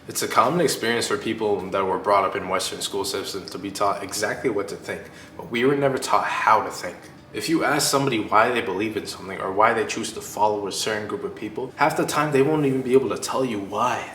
It's a common experience for people that were brought up in Western school systems to be taught exactly what to think, but we were never taught how to think. If you ask somebody why they believe in something or why they choose to follow a certain group of people, half the time they won't even be able to tell you why.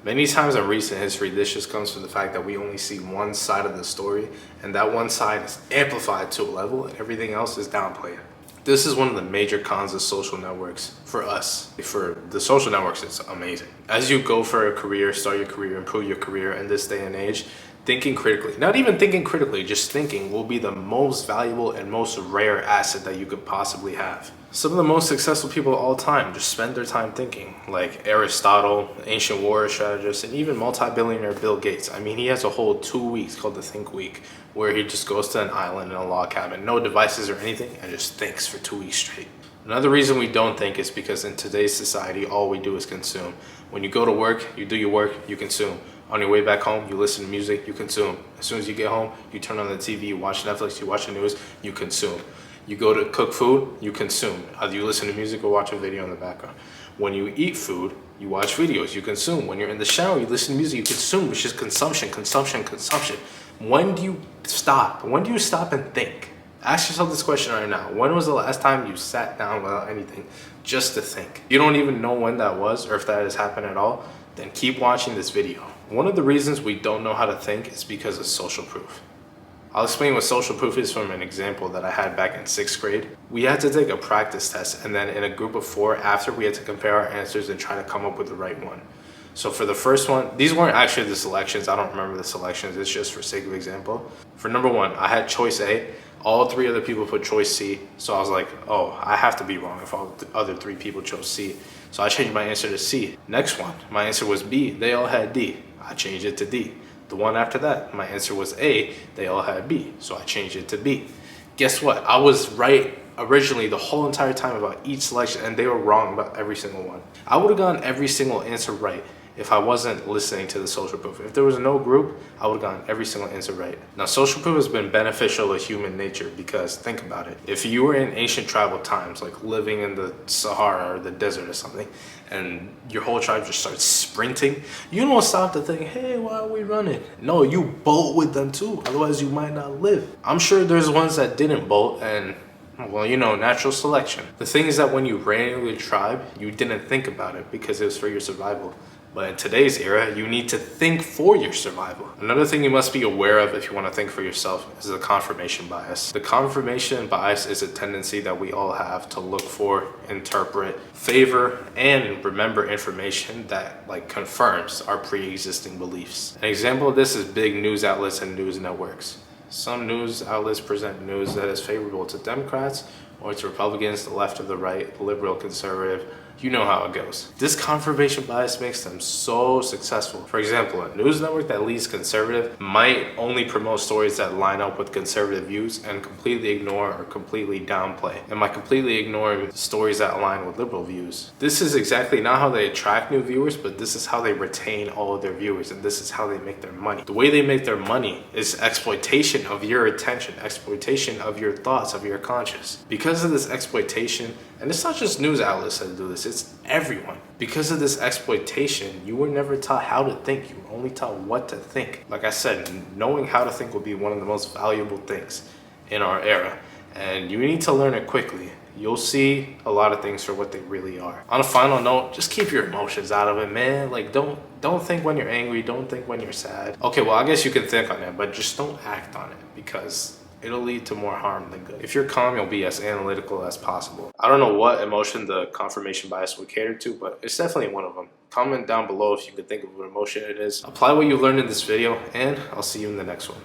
Many times in recent history, this just comes from the fact that we only see one side of the story, and that one side is amplified to a level and everything else is downplayed. This is one of the major cons of social networks for us. For the social networks, it's amazing. As you go for a career, start your career, improve your career in this day and age, thinking critically, not even thinking critically, just thinking will be the most valuable and most rare asset that you could possibly have. Some of the most successful people of all time just spend their time thinking, like Aristotle, ancient warrior strategist, and even multi-billionaire Bill Gates. I mean, he has a whole 2 weeks called the Think Week, where he just goes to an island in a log cabin, no devices or anything, and just thinks for 2 weeks straight. Another reason we don't think is because in today's society, all we do is consume. When you go to work, you do your work, you consume. On your way back home, you listen to music, you consume. As soon as you get home, you turn on the TV, you watch Netflix, you watch the news, you consume. You go to cook food, you consume. Either you listen to music or watch a video in the background. When you eat food, you watch videos, you consume. When you're in the shower, you listen to music, you consume, which is consumption, consumption, consumption. When do you stop? When do you stop and think? Ask yourself this question right now. When was the last time you sat down without anything just to think? You don't even know when that was or if that has happened at all, then keep watching this video. One of the reasons we don't know how to think is because of social proof. I'll explain what social proof is from an example that I had back in 6th grade. We had to take a practice test, and then in a group of 4 after, we had to compare our answers and try to come up with the right one. So for the first one, these weren't actually the selections. I don't remember the selections. It's just for sake of example. For number 1, I had choice A. All 3 other people put choice C. So I was like, oh, I have to be wrong if all the other 3 people chose C. So I changed my answer to C. Next one, my answer was B. They all had D. I changed it to D. The one after that, my answer was A. They all had B. So I changed it to B. Guess what? I was right originally the whole entire time about each selection, and they were wrong about every single one. I would have gotten every single answer right if I wasn't listening to the social proof. If there was no group, I would have gotten every single answer right. Now, social proof has been beneficial to human nature because think about it. If you were in ancient tribal times, like living in the Sahara or the desert or something, and your whole tribe just starts sprinting, you don't stop to think, hey, why are we running? No, you bolt with them too, otherwise you might not live. I'm sure there's ones that didn't bolt, and well, you know, natural selection. The thing is that when you ran with your tribe, you didn't think about it because it was for your survival. But in today's era, you need to think for your survival. Another thing you must be aware of if you want to think for yourself is the confirmation bias. The confirmation bias is a tendency that we all have to look for, interpret, favor, and remember information that confirms our pre-existing beliefs. An example of this is big news outlets and news networks. Some news outlets present news that is favorable to Democrats or to Republicans, the left or the right, the liberal, conservative. You know how it goes. This confirmation bias makes them so successful. For example, a news network that leads conservative might only promote stories that line up with conservative views and completely ignore or completely downplay. And by completely ignoring stories that align with liberal views. This is exactly not how they attract new viewers, but this is how they retain all of their viewers, and this is how they make their money. The way they make their money is exploitation of your attention, exploitation of your thoughts, of your conscience. Because of this exploitation, and it's not just news outlets that do this, it's everyone. Because of this exploitation, you were never taught how to think, you were only taught what to think. Like I said, knowing how to think will be one of the most valuable things in our era, and you need to learn it quickly. You'll see a lot of things for what they really are. On a final note, just keep your emotions out of it, man. Don't think when you're angry, don't think when you're sad. Okay, well, I guess you can think on it, but just don't act on it because it'll lead to more harm than good. If you're calm, you'll be as analytical as possible. I don't know what emotion the confirmation bias would cater to, but it's definitely one of them. Comment down below if you can think of what emotion it is. Apply what you learned in this video, and I'll see you in the next one.